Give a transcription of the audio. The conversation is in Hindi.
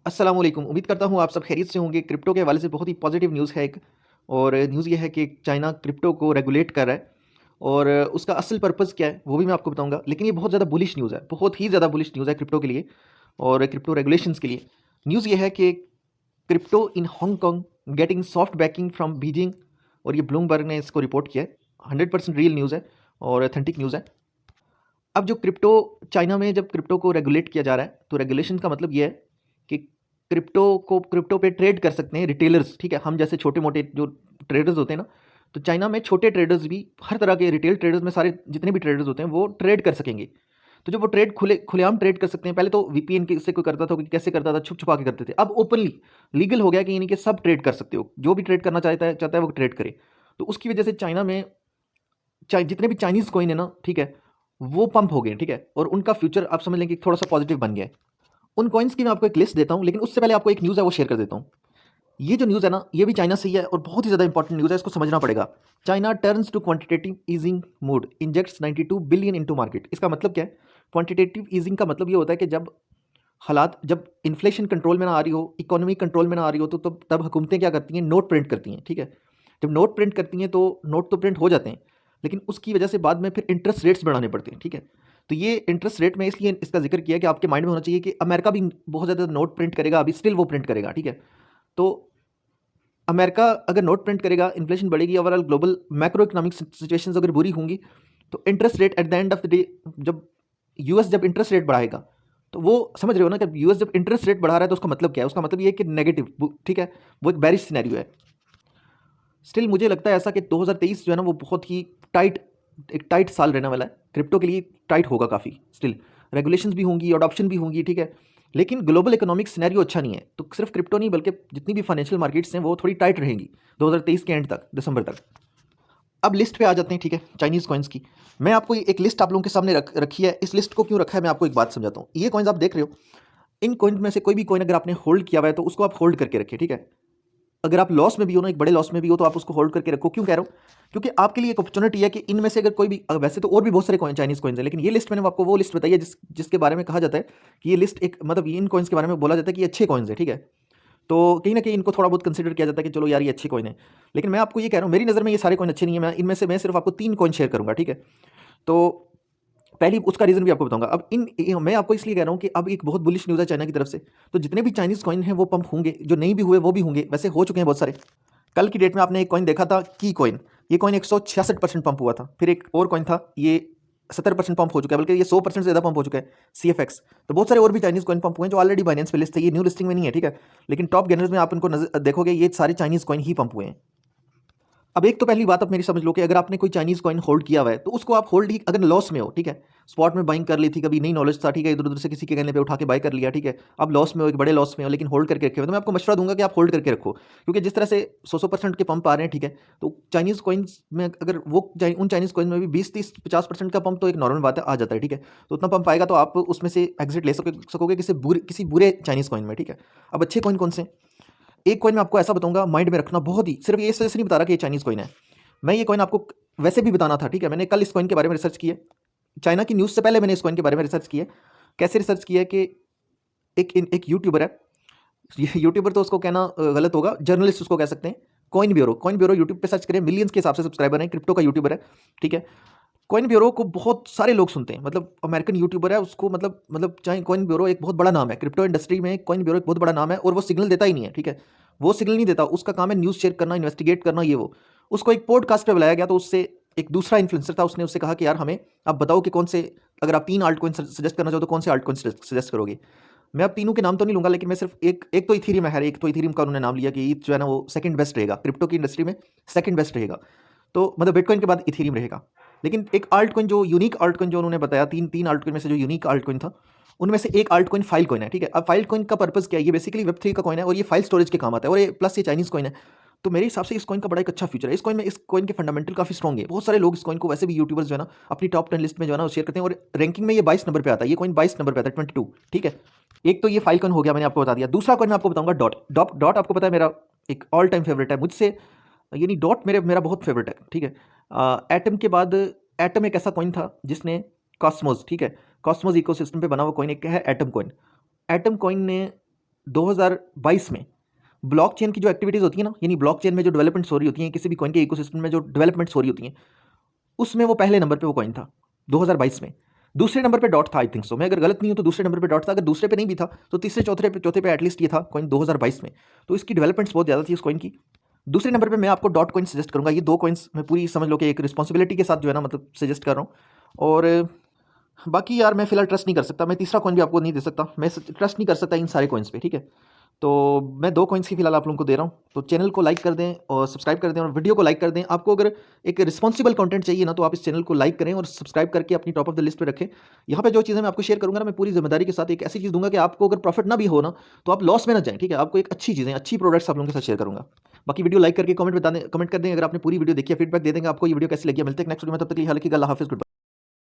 अस्सलाम वालेकुम। उम्मीद करता हूँ आप सब खैरियत से होंगे। क्रिप्टो के हवाले से बहुत ही पॉजिटिव न्यूज़ है एक, और न्यूज़ ये है कि चाइना क्रिप्टो को रेगुलेट कर रहा है, और उसका असल पर्पज़ क्या है वो भी मैं आपको बताऊंगा। लेकिन ये बहुत ज़्यादा बुलिश न्यूज़ है, बहुत ही ज़्यादा बुलिश न्यूज़ है क्रिप्टो के लिए और क्रिप्टो रेगुलेशंस के लिए। न्यूज़ ये है कि crypto in Hong Kong getting soft banking from Beijing, और ये ब्लूमबर्ग ने इसको रिपोर्ट किया है। 100% रियल न्यूज़ है और ऑथेंटिक न्यूज़ है। अब जो क्रिप्टो चाइना में जब क्रिप्टो को रेगुलेट किया जा रहा है, तो रेगुलेशन का मतलब ये है कि क्रिप्टो पे ट्रेड कर सकते हैं रिटेलर्स, ठीक है। हम जैसे छोटे मोटे जो ट्रेडर्स होते हैं ना, तो चाइना में छोटे ट्रेडर्स भी, हर तरह के रिटेल ट्रेडर्स में सारे जितने भी ट्रेडर्स होते हैं वो ट्रेड कर सकेंगे। तो जब वो ट्रेड खुलेआम ट्रेड कर सकते हैं, पहले तो वीपीएन के से कोई करता था कि कैसे करता था, छुप छुपा के करते थे। अब ओपनली लीगल हो गया कि यानी कि सब ट्रेड कर सकते हो, जो भी ट्रेड करना चाहता है वो ट्रेड करे। तो उसकी वजह से चाइना में जितने भी चाइनीज़ कॉइन है ना, ठीक है, वो पंप हो गए, ठीक है, और उनका फ्यूचर आप समझ लें कि थोड़ा सा पॉजिटिव बन गया है। उन कॉइन्स की मैं आपको एक लिस्ट देता हूँ, लेकिन उससे पहले आपको एक न्यूज़ है वो शेयर कर देता हूँ। ये जो न्यूज़ है ना, ये भी चाइना से ही है और बहुत ही ज़्यादा इंपॉर्टेंट न्यूज़ है, इसको समझना पड़ेगा। China turns to quantitative easing mode, injects 92 billion into market. इसका मतलब क्या है? क्वांटिटेटिव ईजिंग का मतलब ये होता है कि जब इन्फ्लेशन कंट्रोल में ना आ रही हो, इकोनॉमी कंट्रोल में ना आ रही हो, तो तब हुकूमतें क्या करती हैं? नोट प्रिंट करती हैं, ठीक है। जब नोट प्रिंट करती हैं तो नोट तो प्रिंट हो जाते हैं, लेकिन उसकी वजह से बाद में फिर इंटरेस्ट रेट्स बढ़ाने पड़ते हैं, ठीक है। तो ये इंटरेस्ट रेट में इसलिए इसका जिक्र किया कि आपके माइंड में होना चाहिए कि अमेरिका भी बहुत ज़्यादा नोट प्रिंट करेगा, अभी स्टिल वो प्रिंट करेगा, ठीक है। तो अमेरिका अगर नोट प्रिंट करेगा, इन्फ्लेशन बढ़ेगी, overall global macro economic situations अगर बुरी होंगी, तो interest rate at the end of the day, जब यूएस जब इंटरेस्ट रेट बढ़ाएगा, तो वो समझ रहे हो ना कि यूएस जब इंटरेस्ट रेट बढ़ा रहा है तो उसका मतलब क्या है? उसका मतलब ये है कि नेगेटिव, ठीक है, वो एक बेरिश सिनेरियो है। स्टिल मुझे लगता है ऐसा कि 2023 जो है ना वो बहुत ही एक टाइट साल रहने वाला है क्रिप्टो के लिए। टाइट होगा काफ़ी। स्टिल रेगुलेशंस भी होंगी, अडॉप्शन भी होंगी, ठीक है, लेकिन ग्लोबल इकोनॉमिक सिनेरियो अच्छा नहीं है। तो सिर्फ क्रिप्टो नहीं बल्कि जितनी भी फाइनेंशियल मार्केट्स हैं वो थोड़ी टाइट रहेंगी 2023 के एंड तक, दिसंबर तक। अब लिस्ट पे आ जाते हैं, ठीक है, चाइनीज़ कॉइन्स की। मैं आपको एक लिस्ट आप लोगों के सामने रखी है। इस लिस्ट को क्यों रखा है मैं आपको एक बात समझाता हूँ। ये कॉइन्स आप देख रहे हो, इन कॉइन्स में से कोई भी कॉइन अगर आपने होल्ड किया हुआ है तो उसको आप होल्ड करके रखिए, ठीक है। अगर आप लॉस में भी हो ना, एक बड़े लॉस में भी हो, तो आप उसको होल्ड करके रखो। क्यों कह रहा हूँ? क्योंकि आपके लिए एक अपॉर्चुनिटी है कि इनमें से अगर कोई भी, वैसे तो और भी बहुत सारे कॉइन चाइनीज कॉइन्स हैं, लेकिन ये लिस्ट मैंने आपको वो लिस्ट बताई है जिसके बारे में कहा जाता है कि ये लिस्ट एक, मतलब इन कॉइन्स के बारे में बोला जाता है कि ये अच्छे कॉइन्स है, ठीक है। तो कहीं ना कहीं इनको थोड़ा बहुत कंसिडर किया जाता है कि चलो यार ये अच्छे कॉइन है। लेकिन मैं आपको ये कह रहा हूँ, मेरी नज़र में ये सारे कॉइन अच्छे नहीं है। मैं इनमें से मैं सिर्फ आपको 3 कॉइन शेयर करूंगा, ठीक है। तो पहली उसका रीज़न भी आपको बताऊंगा। अब मैं आपको इसलिए कह रहा हूँ कि अब एक बहुत बुलिश न्यूज़ है चाइना की तरफ से। तो जितने भी चाइनीज़ कॉइन हैं वो पंप होंगे, जो नहीं भी हुए वो भी होंगे, वैसे हो चुके हैं बहुत सारे। कल की डेट में आपने एक कॉइन देखा था, की कॉइन। ये कॉइन 166% पंप हुआ था। फिर एक और कॉइन था, ये 70% पंप हो चुका है, बल्कि ये 100% से ज़्यादा पंप हो चुका है, CFX। तो बहुत सारे और भी चाइनीज़ कॉइन पंप हुए हैं जो ऑलरेडी बाइनेंस पे लिस्ट है। ये न्यू लिस्टिंग में नहीं है, ठीक है, लेकिन टॉप गेनर्स में आप इनको देखोगे, ये सारे चाइनीज़ कॉइन ही पंप हुए हैं। अब एक तो पहली बात आप मेरी समझ लो कि अगर आपने कोई चाइनीज़ कॉइन होल्ड किया हुआ है तो उसको आप होल्ड ही, अगर लॉस में हो, ठीक है, स्पॉट में बाइंग कर ली थी, कभी नहीं नॉलेज था, ठीक है, इधर उधर से किसी के कहने पे उठा के बाय कर लिया, ठीक है, अब लॉस में हो, एक बड़े लॉस में हो, लेकिन होल्ड करके रखे हुए, तो मैं आपको मशवरा दूंगा कि आप होल्ड करके रखो। क्योंकि जिस तरह से 100% के पंप आ रहे हैं, ठीक है, तो चाइनीज़ कॉइन्स में अगर उन चाइनीज़ कॉइन में भी 20-30-50% का पंप तो एक नॉर्मल बात है, आ जाता है, ठीक है। तो उतना पंप आएगा तो आप उसमें से एग्जिट ले सकोगे किसी बुरे चाइनीज़ कॉइन में, ठीक है। अब अच्छे कॉइन कौन से? एक कॉइन मैं आपको ऐसा बताऊंगा, माइंड में रखना, बहुत ही, सिर्फ ये इस वजह से नहीं बता रहा कि ये चाइनीज़ कॉइन है। मैं ये कॉइन आपको वैसे भी बताना था, ठीक है। मैंने कल इस कॉइन के बारे में रिसर्च की है, चाइना की न्यूज़ से पहले मैंने इस कॉइन के बारे में रिसर्च की है। कैसे रिसर्च की है कि एक यूट्यूबर है, ये यूट्यूबर तो उसको कहना गलत होगा, जर्नलिस्ट उसको कह सकते हैं। कॉइन ब्यूरो यूट्यूब पे सर्च करें, मिलियंस के हिसाब से सब्सक्राइबर हैं, क्रिप्टो का यूट्यूबर है, ठीक है। कॉइन ब्यूरो को बहुत सारे लोग सुनते हैं, मतलब अमेरिकन यूट्यूबर है, उसको मतलब चाहे कॉइन ब्यूरो एक बहुत बड़ा नाम है क्रिप्टो इंडस्ट्री में, कॉइन ब्यूरो एक बहुत बड़ा नाम है, और वो सिग्नल देता ही नहीं है, ठीक है। वो सिग्नल नहीं देता, उसका काम है न्यूज़ शेयर करना, इन्वेस्टिगेट करना, ये वो। उसको एक पॉडकास्ट पे बुलाया गया, तो उससे एक दूसरा इन्फ्लुएंसर था, उसने उससे कहा कि यार हमें आप बताओ कि कौन से, अगर आप 3 आल्ट कॉइन सजेस्ट करना चाहो तो कौन से आल्ट कॉइन सजेस्ट करोगे। मैं अब तीनों के नाम तो नहीं लूंगा, लेकिन मैं सिर्फ एक तो इथीरियम है, एक तो इथीरियम का उन्होंने नाम लिया कि जो है ना वो सेकंड बेस्ट रहेगा क्रिप्टो की इंडस्ट्री में, सेकंड बेस्ट रहेगा। तो मतलब बिटकॉइन के बाद इथीरियम रहेगा। लेकिन एक आल्ट कॉइन, जो यूनिक आल्ट कॉइन जो उन्होंने बताया, तीन आल्ट कॉइन में से जो यूनिक आल्ट कॉइन था, उनमें से एक आल्ट कॉइन फाइल कॉइन है, ठीक है। अब फाइल कॉइन का पर्पस क्या है? ये बेसिकली वेब3 का कॉइन है और ये फाइल स्टोरेज के काम आता है, और ये प्लस ये चाइनीज कॉइन है। तो मेरे हिसाब से इस कॉइन का बड़ा एक अच्छा फ्यूचर है। इस कॉइन के फंडामेंटल काफी स्ट्रॉन्ग है। बहुत सारे लोग इस कॉइन को, वैसे भी यूट्यूबर्स जो है ना, अपनी टॉप 10 लिस्ट में जो है ना शेयर करते हैं, और रैंकिंग में ये 22 नंबर पे आता है। ये कॉइन 22 नंबर पे आता है, 22, ठीक है। एक तो ये फाइल कॉइन हो गया, मैंने आपको बता दिया। दूसरा कॉइन मैं आपको बताऊंगा डॉट डॉट डॉट आपको पता है मेरा एक ऑल टाइम फेवरेट है, मुझसे यानी डॉट मेरा बहुत फेवरेट है, ठीक है। एटम के बाद, एटम एक ऐसा कॉइन था जिसने कॉस्मोस, ठीक है, कॉस्मोस इकोसिस्टम पे बना हुआ कॉइन एक है एटम कॉइन। एटम कॉइन ने 2022 में ब्लॉकचेन की जो एक्टिविटीज़ होती है ना, यानी ब्लॉकचेन में जो डेवलपमेंट्स हो रही होती हैं, किसी भी कॉइन के इकोसिस्टम में जो डेवलपमेंट्स हो रही होती हैं, उसमें वो पहले नंबर पे वो कॉइन था 2022 में। दूसरे नंबर पे डॉट था, आई थिंक सो, मैं अगर गलत नहीं हूँ तो दूसरे नंबर पे डॉट था। अगर दूसरे पे नहीं भी था तो तीसरे चौथे पे एटलीस्ट ये था कॉइन 2022 में। तो इसकी डेवलपमेंट्स बहुत ज़्यादा थी उस कॉइन की। दूसरे नंबर पे मैं आपको डॉट कॉइन सजेस्ट करूंगा। ये दो कॉइन्स मैं पूरी समझ लो कि एक रिस्पॉन्सिबिलिटी के साथ जो है ना, मतलब सजेस्ट कर रहा हूँ। और बाकी यार मैं फिलहाल ट्रस्ट नहीं कर सकता, मैं तीसरा कॉइन भी आपको नहीं दे सकता, मैं ट्रस्ट नहीं कर सकता इन सारे कॉइन्स पे, ठीक है। तो मैं दो कॉइन्स की फिलहाल आप लोगों को दे रहा हूँ। तो चैनल को लाइक कर दें और सब्सक्राइब कर दें और वीडियो को लाइक कर दें। आपको अगर एक रिस्पॉन्सिबल कंटेंट चाहिए ना, तो आप इस चैनल को लाइक करें और सब्सक्राइब करके अपनी टॉप ऑफ द लिस्ट पे रखें। यहाँ पे जो चीज़ें मैं आपको शेयर करूँगा ना, मैं पूरी जिम्मेदारी के साथ एक ऐसी चीज़ दूंगा कि आपको अगर प्रॉफिट ना भी हो ना, तो आप लॉस में ना जाएं, ठीक है। आपको एक अच्छी चीज़ें, अच्छी प्रोडक्ट्स आप लोगों के साथ शेयर करूँगा। बाकी वीडियो लाइक करके कमेंट कर दें अगर आपने पूरी वीडियो देखी है, फीडबैक दे देंगे आपको ये वीडियो कैसी लगी है। मिलते हैं नेक्स्ट वीडियो में, तब तक के लिए हाल की अल्लाह हाफिज़, गुड बाय।